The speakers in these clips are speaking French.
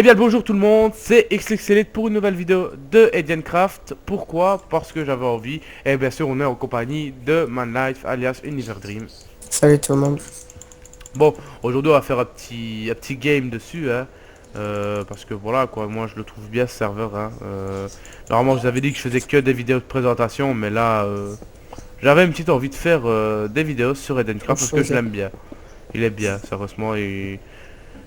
Eh bien le bonjour tout le monde, c'est XXLite pour une nouvelle vidéo de Ediancraft. Pourquoi? Parce que j'avais envie. Et bien sûr on est en compagnie de Manlife alias Univerdream. Salut tout le monde. Bon, aujourd'hui on va faire un petit game dessus hein. Parce que voilà quoi, moi je le trouve bien ce serveur hein. Normalement je vous avais dit que je faisais que des vidéos de présentation, mais là j'avais une petite envie de faire des vidéos sur Autre Ediancraft parce que chose. je l'aime bien. Il est bien, sérieusement, et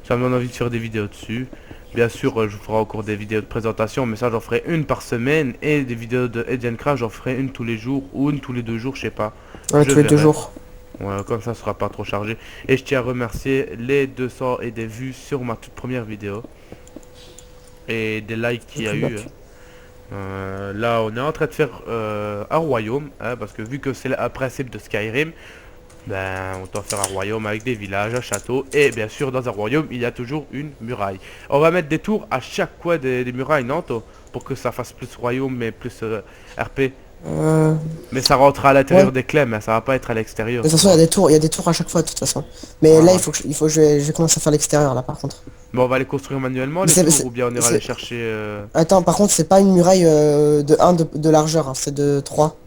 ça me donne envie de faire des vidéos dessus. Bien sûr, je vous ferai encore des vidéos de présentation, mais ça j'en ferai une par semaine. Et des vidéos de Ediancraft, j'en ferai une tous les jours ou une tous les 2 jours, je sais pas. Ouais, Je tous les deux verrai. jours. Ouais, comme ça, ce sera pas trop chargé. Et je tiens à remercier les 200 et des vues sur ma toute première vidéo. Et des likes qu'il y a Ok, eu. back. Là, on est en train de faire un royaume, hein, parce que vu que c'est un principe de Skyrim, ben, on doit faire un royaume avec des villages, un château, et bien sûr, dans un royaume, il y a toujours une muraille. On va mettre des tours à chaque coin des murailles, non, pour que ça fasse plus royaume, mais plus RP. Euh, Mais ça rentrera à ouais. l'intérieur des clés, mais ça va pas être à l'extérieur, De toute tu façon, vois. il y a des tours à chaque fois, de toute façon. Mais Ouais, là, ouais. il faut que je vais commencer à faire l'extérieur, là, par contre. Bon, on va les construire manuellement, Mais les tours, ou bien on ira les c'est- chercher... Attends, par contre, c'est pas une muraille de 1 de largeur, hein, c'est de 3.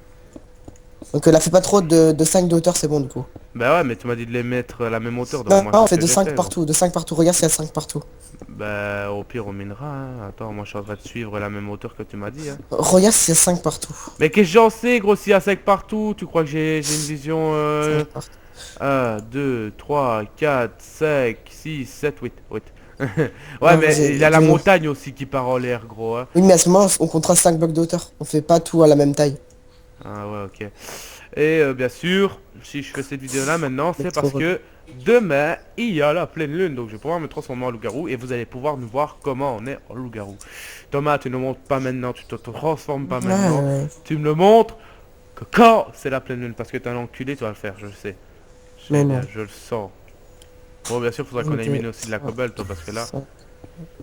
Donc, là, fais pas trop de 5 de hauteur, c'est bon, du coup. Bah ouais, mais tu m'as dit de les mettre à la même hauteur, donc Non, moi non, c'est on ce fait que de j'ai 5 fait, gros. partout, de 5 partout. Regarde s'il y a 5 partout. Bah au pire on minera, hein. Attends, moi je suis en train de suivre la même hauteur que tu m'as dit, hein. Regarde s'il y a 5 partout. Mais qu'est-ce que j'en sais, gros, s'il y a 5 partout, tu crois que j'ai une vision 5 partout. 1, 2, 3, 4, 5, 6, 7, 8, 8. Ouais, Non, mais il y vas-y, a la dis-nous. montagne aussi qui part en l'air, gros, hein. Oui, mais à ce moment, on comptera 5 blocs de hauteur. On fait pas tout à la même taille. Ah ouais, ok. Et bien sûr, si je fais cette vidéo-là maintenant, Mais c'est trop parce relou. que demain, il y a la pleine lune. Donc je vais pouvoir me transformer en loup-garou et vous allez pouvoir nous voir comment on est en loup-garou. Thomas, tu ne montres pas maintenant, tu te transformes pas Ouais, maintenant. ouais. Tu me le montres que quand c'est la pleine lune. Parce que t'es un enculé, tu vas le faire, je le sais. Je sais Mais bien, non. je le sens. Bon, bien sûr, faudra qu'on 2, élimine aussi de la 3, cobble, toi, parce que là... 5.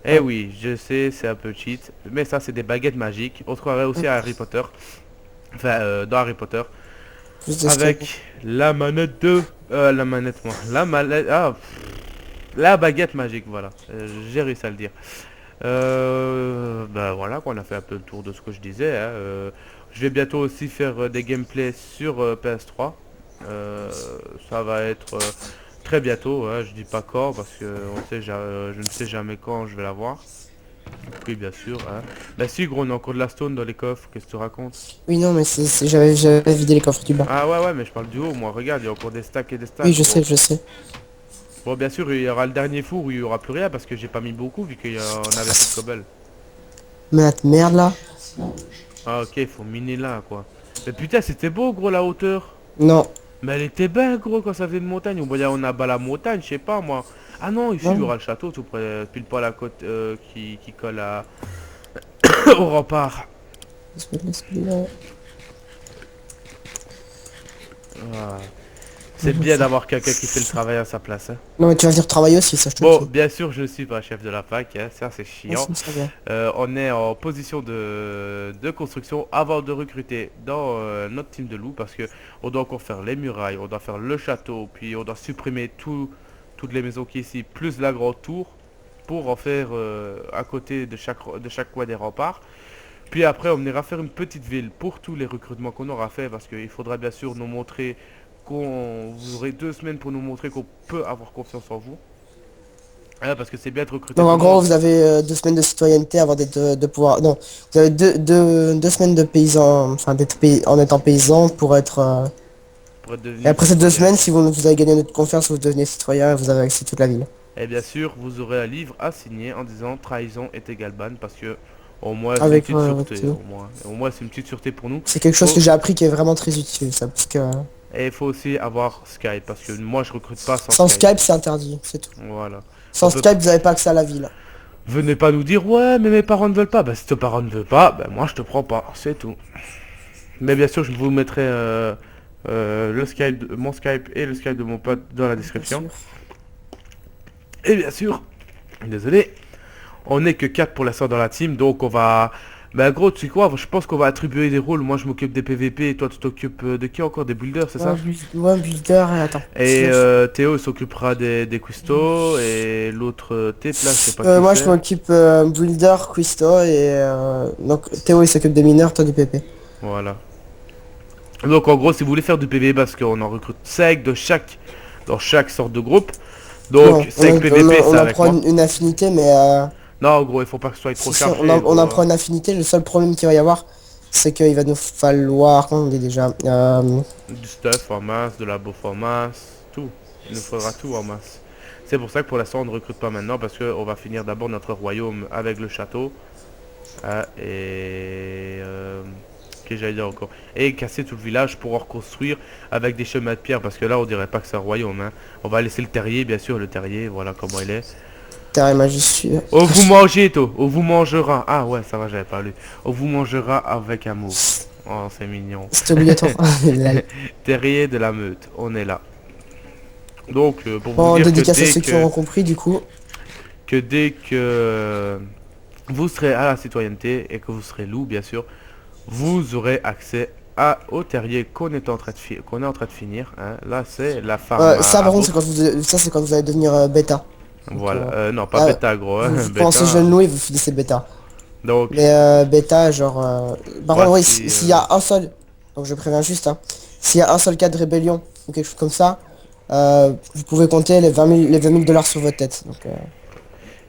Eh oui, je sais, c'est un peu cheat. Mais ça, c'est des baguettes magiques. On trouverait aussi à Harry Potter. Enfin, dans Harry Potter. Plus d'escalier. Avec la manette de... la manette, moi. La manette... Ah, la baguette magique, voilà. J'ai réussi à le dire. Bah voilà, quoi, on a fait un peu le tour de ce que je disais, hein. Je vais bientôt aussi faire des gameplays sur PS3. Ça va être très bientôt, hein, je dis pas quand, parce que je ne sais jamais quand je vais l'avoir. Oui, bien sûr, hein. Bah si, gros, on a encore de la stone dans les coffres, qu'est-ce que tu racontes? Oui, non, mais j'avais vidé les coffres du bas. Ah ouais, ouais, mais je parle du haut, moi, regarde, il y a encore des stacks et des Oui, stacks, je sais, gros. je sais. Bon, bien sûr, il y aura le dernier four où il y aura plus rien parce que j'ai pas mis beaucoup vu qu'on avait plus de cobble. Mais la merde là. Ah, ok, faut miner là, quoi. Mais putain, c'était beau, gros, la hauteur. Non, Mais elle était belle, gros, quand ça faisait une montagne. Ou bien on a bas la montagne, je sais pas, moi. Ah non, ici, il y non. aura le château, tout près, pile pas la côte qui colle à... au rempart. Laisse-le. Ah. C'est bien d'avoir quelqu'un qui fait le travail à sa place, hein. Non, mais tu vas venir travailler aussi, ça je te le Bon, dis. bien sûr, je suis pas chef de la fac, hein, ça c'est Moi, chiant. ça me serait bien. On est en position de construction avant de recruter dans notre team de loups parce que on doit encore faire les murailles, on doit faire le château, puis on doit supprimer toutes les maisons qui est ici, plus la grande tour pour en faire à côté de chaque coin des remparts. Puis après, on ira faire une petite ville pour tous les recrutements qu'on aura fait parce qu'il faudra bien sûr nous montrer vous aurez 2 semaines pour nous montrer qu'on peut avoir confiance en vous. Ah, parce que c'est bien de recruter Donc tout en le gros, monde. vous avez 2 semaines de citoyenneté avant de pouvoir... Non, vous avez 2 semaines de paysan, enfin en étant paysan pour être... Pour être Et devenu après ces deux citoyen. semaines, si vous avez gagné notre confiance, vous devenez citoyen et vous avez accès à toute la ville. Et bien sûr, vous aurez un livre à signer en disant trahison est égal ban parce que au moins c'est une Avec, petite avec sûreté, tout. au moins c'est une petite sûreté pour nous. C'est quelque chose que Faut, j'ai appris qui est vraiment très utile, ça, parce que et il faut aussi avoir Skype parce que moi je recrute pas sans sans Skype. Skype, c'est interdit, c'est tout. Voilà. On Sans peut Skype, vous n'avez pas accès à la ville. venez pas nous dire ouais mais mes parents ne veulent pas. Bah si tes parents ne veulent pas, bah moi je te prends pas, c'est tout. Mais bien sûr je vous mettrai le Skype, mon Skype et le Skype de mon pote dans la Bien description. sûr. Et bien sûr, désolé, on n'est que 4 pour l'instant dans la team, donc on va Bah gros, tu sais quoi, je pense qu'on va attribuer des rôles. Moi je m'occupe des PVP et toi tu t'occupes de qui encore? Des builders, c'est Ouais, ça? ouais, builder, et attends. Et Théo il s'occupera des cuistots et l'autre type là, je sais pas qui Moi je c'est. m'occupe builder, Quisto et donc Théo il s'occupe des mineurs, toi du PP. Voilà. Donc en gros, si vous voulez faire du PVP, parce qu'on en recrute 5 de chaque, dans chaque sorte de groupe. Donc Non, 5 PVP, c'est on en avec prend moi. une affinité, mais Non, en gros, il faut pas que ce soit trop si chargé, on en gros. prend une affinité, le seul problème qu'il va y avoir, c'est qu'il va nous falloir, comment on dit déjà, Du stuff en masse, de la bouffe en masse, tout. Il nous faudra tout en masse. C'est pour ça que pour l'instant on ne recrute pas maintenant parce qu'on va finir d'abord notre royaume avec le château. Qu'est-ce que j'allais dire encore? Et casser tout le village pour en reconstruire avec des chemins de pierre parce que là on dirait pas que c'est un royaume. Hein. On va laisser le terrier, bien sûr, le terrier, voilà comment il est. terre majestueux. On vous mangez, toi. On vous mangera. Ah ouais, ça va, j'avais pas lu. On vous mangera avec amour. Oh, c'est mignon. C'est obligatoire. Terrier de la meute, on est là. Donc, pour vous Bon, dire dédicace à ceux qui auront compris du coup. que dès que vous serez à la citoyenneté et que vous serez loup, bien sûr, vous aurez accès au terrier qu'on est en train de finir. Hein. Là, c'est la farm Ça à par contre c'est bouffe. ça c'est quand vous allez devenir bêta. Donc, Voilà. Non, pas là, bêta, gros. Hein. vous Bêta. pensez jeune loup et vous finissez bêta. Donc, Mais bêta genre par contre oui voici... s'il y a un seul, donc je préviens juste hein, s'il y a un seul cas de rébellion ou quelque chose comme ça, vous pouvez compter les 20 000 dollars sur votre tête. Donc,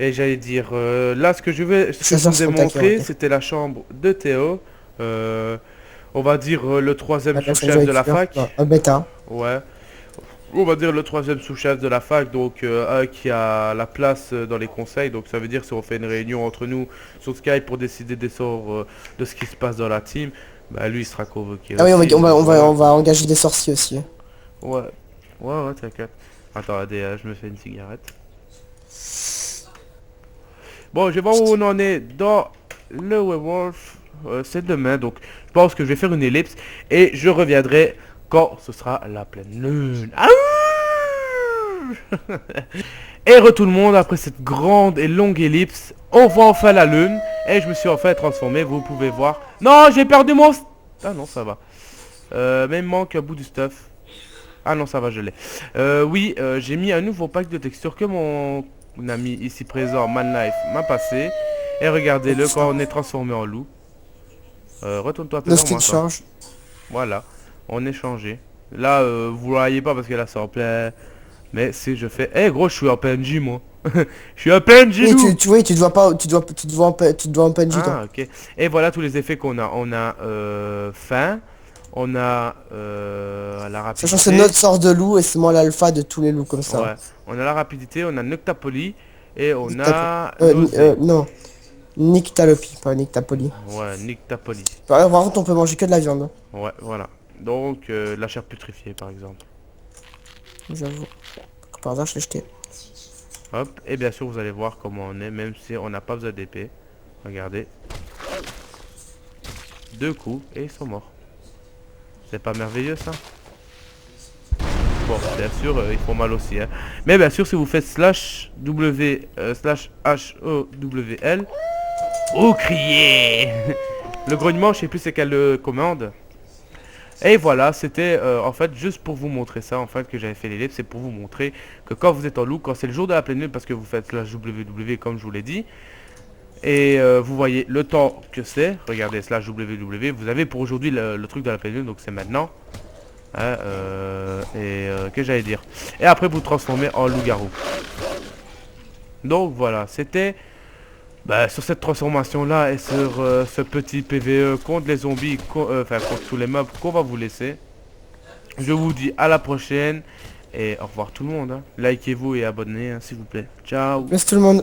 Et j'allais dire, là, ce que je ça vous ai seront montré, taqués, c'était la chambre de Théo. On va dire le troisième la sous-chef de la fac. un bêta. Ouais. On va dire le troisième sous-chef de la fac, donc un qui a la place dans les conseils. Donc ça veut dire si on fait une réunion entre nous sur Skype pour décider des sorts de ce qui se passe dans la team, bah lui il sera convoqué Ah oui aussi. on va engager des sorciers aussi. Ouais. Ouais, t'inquiète. Attends, allez, je me fais une cigarette. Bon, je vais voir où on en est dans le werewolf. C'est demain, donc je pense que je vais faire une ellipse et je reviendrai quand ce sera la pleine lune. Ah et tout le monde, après cette grande et longue ellipse, on voit enfin la lune et je me suis enfin transformé, vous pouvez voir. Non, j'ai perdu mon... Ah non, ça va. Mais il me manque un bout du stuff. Ah non, ça va, je l'ai. Oui, j'ai mis un nouveau pack de textures que mon ami ici présent, Manlife, m'a passé. Et regardez-le quand on est transformé en loup. Retourne-toi un peu Le vers skill moi, toi. charge. Voilà, on est changé. Là, vous voyez pas parce que là, c'est en plein... Mais si je fais... Eh gros, je suis en PNJ, moi. Je suis un PNJ, Oui, loup. oui, tu te vois pas, tu te vois en PNJ toi. Ah, ok. Et voilà tous les effets qu'on a. On a faim. On a la Sachant que c'est rapidité. notre sorte de loup et c'est moi l'alpha de tous les loups comme ça. Ouais, on a la rapidité, on a Noctapoli et on Nyctap- a nausée. non, Nyctalopie, pas Nyctapoli. Ouais, Nyctapoli. Par contre, on peut manger que de la viande, Ouais, voilà. Donc, la chair putrifiée, par exemple. j'avoue. Par hasard, je l'ai jeté. Hop, et bien sûr, vous allez voir comment on est, même si on n'a pas besoin d'épée. Regardez. 2 coups et ils sont morts. C'est pas merveilleux, ça? Bon, bien sûr, ils font mal aussi. Hein. Mais bien sûr, si vous faites slash W, slash HOWL, vous criez. Le grognement, je sais plus c'est quelle commande. Et voilà, c'était en fait juste pour vous montrer ça, en fait, que j'avais fait l'ellipse, c'est pour vous montrer que quand vous êtes en loup, quand c'est le jour de la pleine lune, parce que vous faites slash WW comme je vous l'ai dit, et vous voyez le temps que c'est, regardez slash WW, vous avez pour aujourd'hui le truc de la pleine lune, donc c'est maintenant. Hein, que j'allais dire. Et après vous transformez en loup-garou. Donc voilà, c'était sur cette transformation là et sur ce petit PVE contre les zombies, enfin contre tous les mobs qu'on va vous laisser. Je vous dis à la prochaine et au revoir tout le monde. Hein. Likez-vous et abonnez s'il vous plaît. Ciao. Laisse tout le monde.